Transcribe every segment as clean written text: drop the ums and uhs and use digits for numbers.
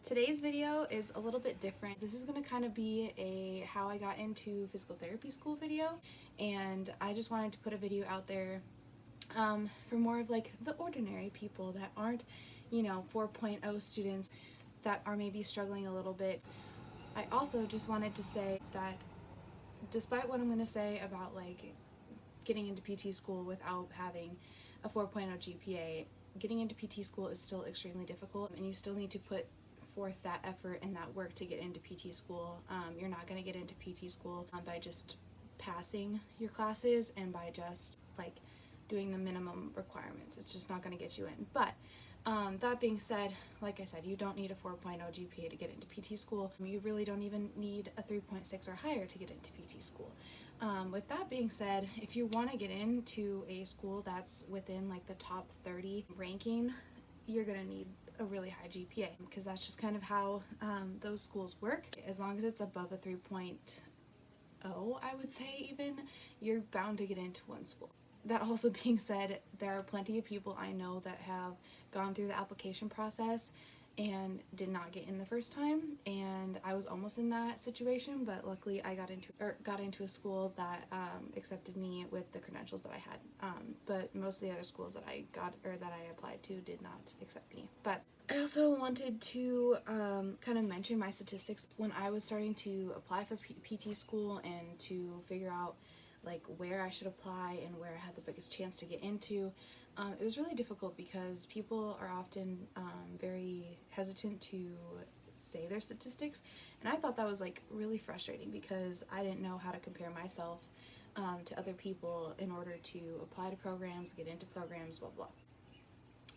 Today's video is a little bit different. This is going to kind of be a how I got into physical therapy school video, and I just wanted to put a video out there for more of like the ordinary people that aren't, 4.0 students that are maybe struggling a little bit. I also just wanted to say that despite what I'm going to say about like getting into PT school without having a 4.0 GPA, getting into PT school is still extremely difficult, and you still need to put forth that effort and that work to get into PT school. You're not going to get into PT school by just passing your classes and by just like doing the minimum requirements. It's just not going to get you in. But that being said, like I said, you don't need a 4.0 GPA to get into PT school. You really don't even need a 3.6 or higher to get into PT school. With that being said, if you want to get into a school that's within like the top 30 ranking, you're going to need a really high GPA, because that's just kind of how those schools work. As long as it's above a 3.0, I would say even, you're bound to get into one school. That also being said, there are plenty of people I know that have gone through the application process and did not get in the first time, and I was almost in that situation, but luckily I got into a school that accepted me with the credentials that I had. But most of the other schools that I applied to did not accept me. But I also wanted to kind of mention my statistics when I was starting to apply for PT school and to figure out like where I should apply and where I had the biggest chance to get into. It was really difficult because people are often very hesitant to say their statistics, and I thought that was like really frustrating because I didn't know how to compare myself to other people in order to apply to programs, get into programs, blah blah.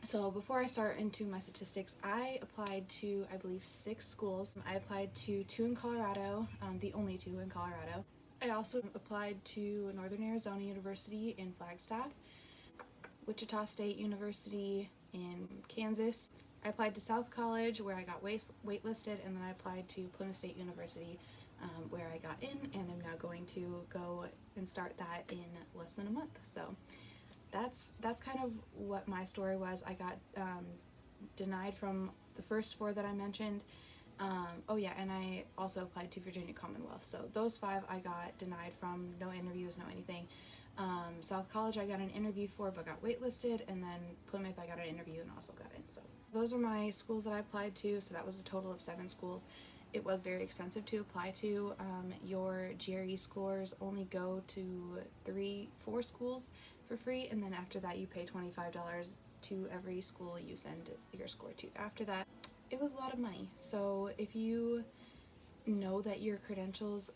So before I start into my statistics, I applied to, I believe, 6 schools. I applied to 2 in Colorado, the only 2 in Colorado. I also applied to Northern Arizona University in Flagstaff, Wichita State University in Kansas. I applied to South College, where I got waitlisted, and then I applied to Plymouth State University, where I got in, and I'm now going to go and start that in less than a month. So that's kind of what my story was. I got denied from the first 4 that I mentioned. Oh yeah, and I also applied to Virginia Commonwealth. So those 5 I got denied from, no interviews, no anything. South College I got an interview for but got waitlisted, and then Plymouth I got an interview and also got in. So those are my schools that I applied to, so that was a total of 7 schools. It was very expensive to apply to. Your GRE scores only go to 3-4 schools for free, and then after that you pay $25 to every school you send your score to. After that, it was a lot of money. So if you know that your credentials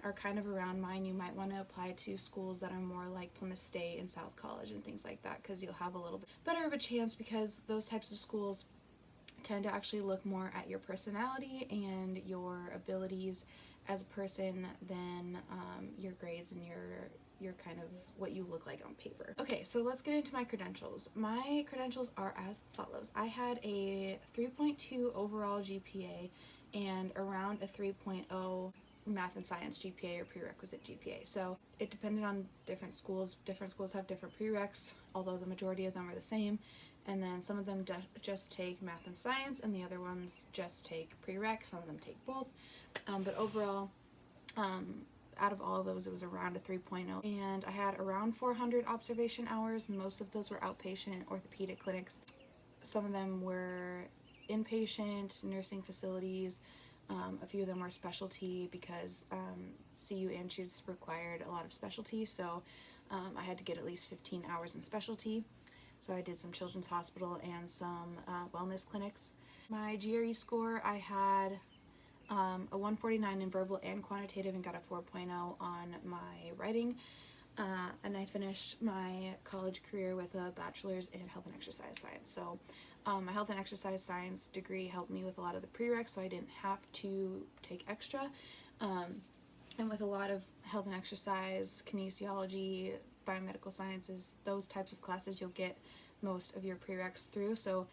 are kind of around mine, you might want to apply to schools that are more like Plymouth State and South College and things like that, because you'll have a little bit better of a chance, because those types of schools tend to actually look more at your personality and your abilities as a person than your grades and your kind of what you look like on paper. Okay, so let's get into my credentials. My credentials are as follows. I had a 3.2 overall GPA and around a 3.0 math and science GPA or prerequisite GPA. So it depended on different schools. Different schools have different prereqs, although the majority of them are the same. And then some of them just take math and science, and the other ones just take prereq. Some of them take both. But overall, out of all of those, it was around a 3.0. And I had around 400 observation hours. Most of those were outpatient orthopedic clinics. Some of them were inpatient nursing facilities. A few of them were specialty, because CU and shoots required a lot of specialty, so I had to get at least 15 hours in specialty. So I did some children's hospital and some wellness clinics. My GRE score, I had a 149 in verbal and quantitative and got a 4.0 on my writing. And I finished my college career with a bachelor's in health and exercise science. So my health and exercise science degree helped me with a lot of the prereqs, so I didn't have to take extra. And with a lot of health and exercise, kinesiology, biomedical sciences, those types of classes, you'll get most of your prereqs through. So,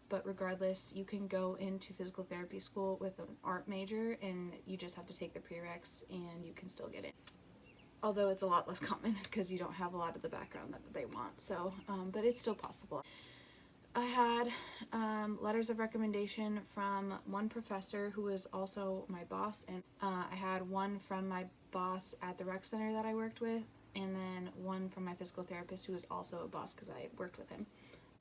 but regardless, you can go into physical therapy school with an art major, and you just have to take the prereqs and you can still get in. Although it's a lot less common because you don't have a lot of the background that they want. So, but it's still possible. I had letters of recommendation from one professor who was also my boss, and I had one from my boss at the rec center that I worked with, and then one from my physical therapist who was also a boss because I worked with him.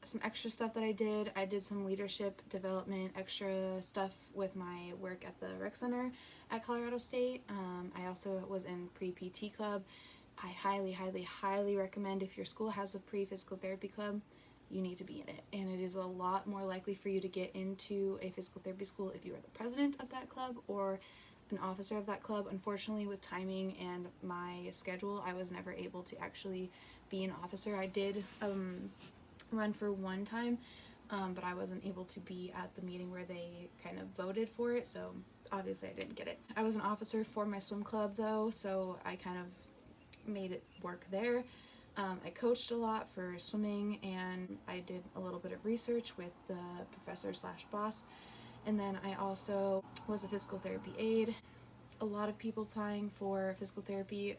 Some extra stuff that I did some leadership development, extra stuff with my work at the rec center at Colorado State. I also was in pre-PT club. I highly, highly, highly recommend if your school has a pre-physical therapy club, you need to be in it. And it is a lot more likely for you to get into a physical therapy school if you are the president of that club or an officer of that club. Unfortunately, with timing and my schedule, I was never able to actually be an officer. I did run for one time, but I wasn't able to be at the meeting where they kind of voted for it, so obviously I didn't get it. I was an officer for my swim club though, so I kind of made it work there. I coached a lot for swimming, and I did a little bit of research with the professor slash boss, and then I also was a physical therapy aide. A lot of people applying for physical therapy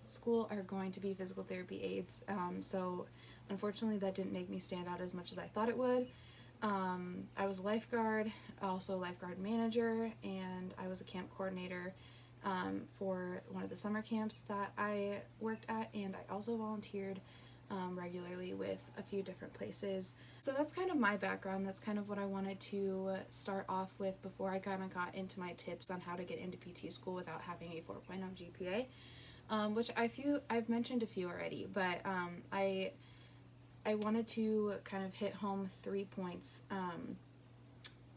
school are going to be physical therapy aides, so unfortunately that didn't make me stand out as much as I thought it would. I was a lifeguard, also a lifeguard manager, and I was a camp coordinator for one of the summer camps that I worked at, and I also volunteered regularly with a few different places. So that's kind of my background. That's kind of what I wanted to start off with before I kind of got into my tips on how to get into PT school without having a 4.0 GPA, which I've mentioned a few already, but I wanted to kind of hit home 3 points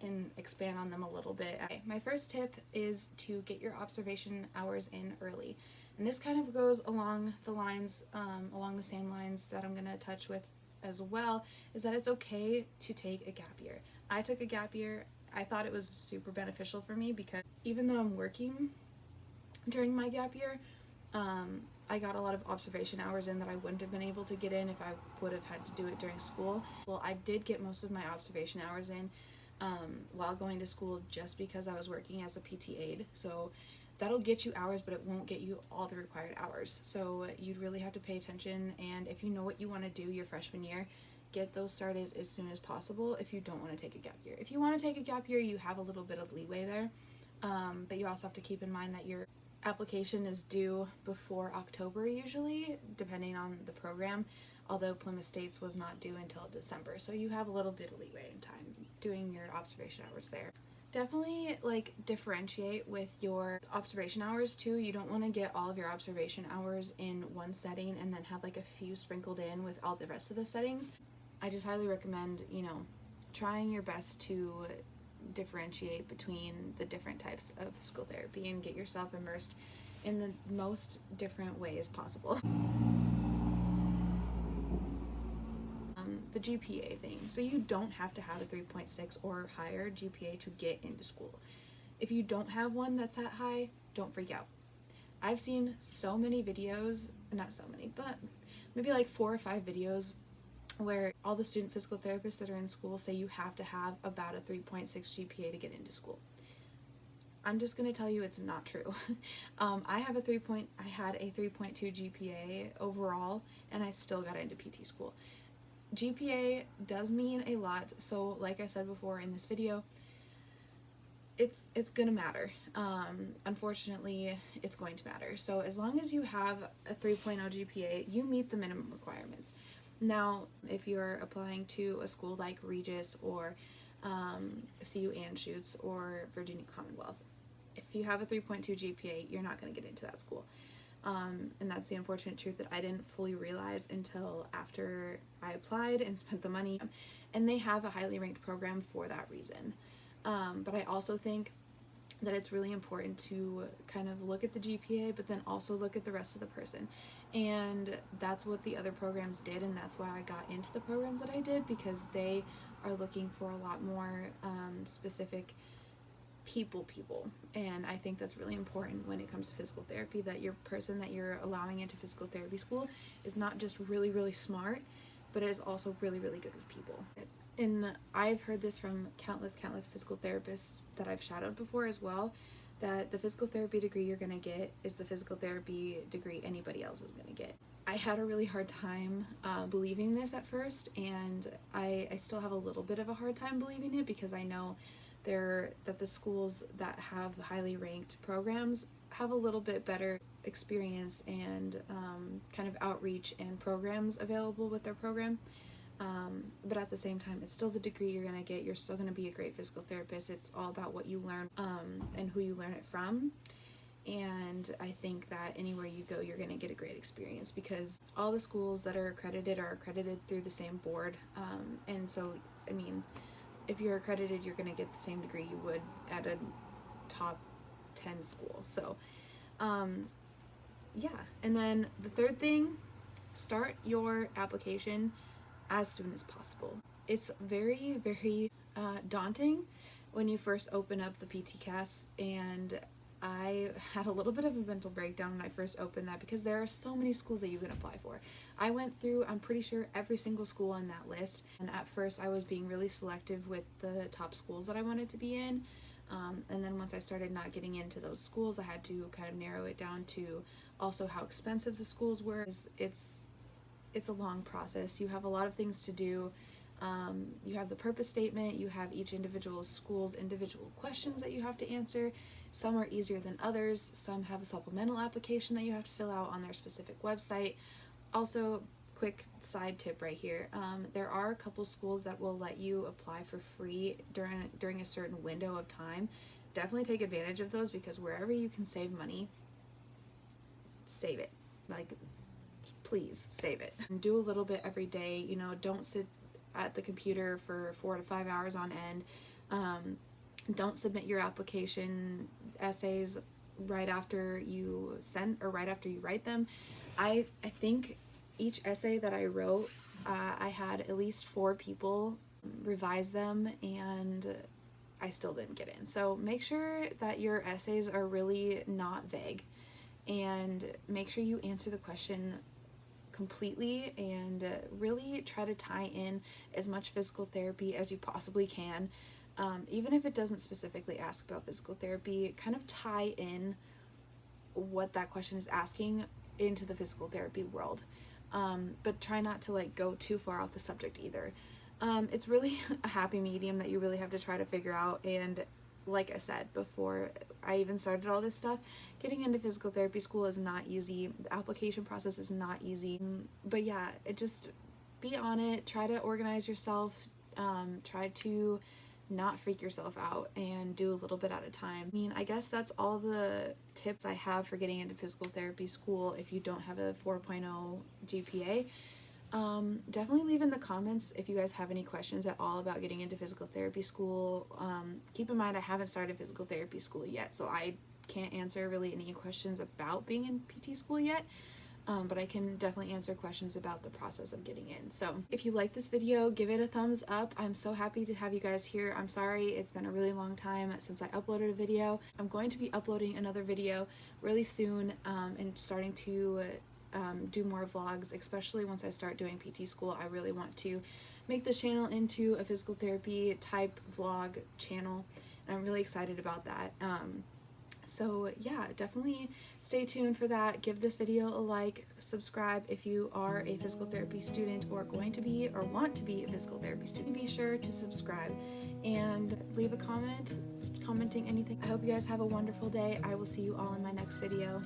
and expand on them a little bit. My first tip is to get your observation hours in early. And this kind of goes along the same lines that I'm going to touch with as well, is that it's okay to take a gap year. I took a gap year. I thought it was super beneficial for me because even though I'm working during my gap year, I got a lot of observation hours in that I wouldn't have been able to get in if I would have had to do it during school. Well, I did get most of my observation hours in while going to school just because I was working as a PT aide. So that'll get you hours, but it won't get you all the required hours. So you'd really have to pay attention, and if you know what you want to do your freshman year, get those started as soon as possible if you don't want to take a gap year. If you want to take a gap year, you have a little bit of leeway there, but you also have to keep in mind that your application is due before October usually, depending on the program, although Plymouth State's was not due until December, so you have a little bit of leeway in time doing your observation hours there. Definitely differentiate with your observation hours too. You don't want to get all of your observation hours in one setting and then have a few sprinkled in with all the rest of the settings. I just highly recommend, trying your best to differentiate between the different types of physical therapy and get yourself immersed in the most different ways possible. The GPA thing. So you don't have to have a 3.6 or higher GPA to get into school. If you don't have one that's that high, don't freak out. I've seen so many videos, not so many, but maybe 4 or 5 videos where all the student physical therapists that are in school say you have to have about a 3.6 GPA to get into school. I'm just going to tell you it's not true. I had a 3.2 GPA overall, and I still got into PT school. GPA does mean a lot, so like I said before in this video, it's gonna matter. Unfortunately, it's going to matter. So as long as you have a 3.0 GPA, you meet the minimum requirements. Now, if you're applying to a school like Regis or CU Anschutz or Virginia Commonwealth, if you have a 3.2 GPA, you're not going to get into that school. And that's the unfortunate truth that I didn't fully realize until after I applied and spent the money. And they have a highly ranked program for that reason. But I also think that it's really important to kind of look at the GPA, but then also look at the rest of the person. And that's what the other programs did, and that's why I got into the programs that I did, because they are looking for a lot more specific people, and I think that's really important when it comes to physical therapy, that your person that you're allowing into physical therapy school is not just really, really smart, but is also really, really good with people. And I've heard this from countless physical therapists that I've shadowed before as well. that the physical therapy degree you're going to get is the physical therapy degree anybody else is going to get. I had a really hard time believing this at first, and I still have a little bit of a hard time believing it, because I know that the schools that have highly ranked programs have a little bit better experience and kind of outreach and programs available with their program. But at the same time, it's still the degree you're going to get. You're still going to be a great physical therapist. It's all about what you learn and who you learn it from. And I think that anywhere you go, you're going to get a great experience, because all the schools that are accredited through the same board. And so, I mean, if you're accredited, you're going to get the same degree you would at a top 10 school. So, yeah. And then the third thing, start your application as soon as possible. It's very, very daunting when you first open up the PTCAS, and I had a little bit of a mental breakdown when I first opened that, because there are so many schools that you can apply for. I went through, I'm pretty sure, every single school on that list, and at first I was being really selective with the top schools that I wanted to be in, and then once I started not getting into those schools, I had to kind of narrow it down to also how expensive the schools were. It's a long process. You have a lot of things to do. You have the purpose statement, you have each individual school's individual questions that you have to answer. Some are easier than others. Some have a supplemental application that you have to fill out on their specific website. Also, quick side tip right here, there are a couple schools that will let you apply for free during a certain window of time. Definitely take advantage of those, because wherever you can save money, save it. Like, please save it. And do a little bit every day. You know, don't sit at the computer for 4 to 5 hours on end. Don't submit your application essays right after you write them. I think each essay that I wrote, I had at least 4 people revise them, and I still didn't get in. So make sure that your essays are really not vague, and make sure you answer the question completely, and really try to tie in as much physical therapy as you possibly can. Even if it doesn't specifically ask about physical therapy, kind of tie in what that question is asking into the physical therapy world. But try not to go too far off the subject either. It's really a happy medium that you really have to try to figure out. And like I said before I even started all this stuff, getting into physical therapy school is not easy. The application process is not easy. But yeah, just be on it. Try to organize yourself. Try to not freak yourself out, and do a little bit at a time. I mean, I guess that's all the tips I have for getting into physical therapy school if you don't have a 4.0 GPA. Definitely leave in the comments if you guys have any questions at all about getting into physical therapy school. Keep in mind, I haven't started physical therapy school yet, so I can't answer really any questions about being in PT school yet. But I can definitely answer questions about the process of getting in. So if you like this video, give it a thumbs up. I'm so happy to have you guys here. I'm sorry it's been a really long time since I uploaded a video. I'm going to be uploading another video really soon, and starting to do more vlogs, especially once I start doing PT school. I really want to make this channel into a physical therapy type vlog channel, and I'm really excited about that. So yeah, definitely stay tuned for that. Give this video a like, subscribe if you are a physical therapy student, or going to be, or want to be a physical therapy student. Be sure to subscribe and leave a comment, commenting anything. I hope you guys have a wonderful day. I will see you all in my next video.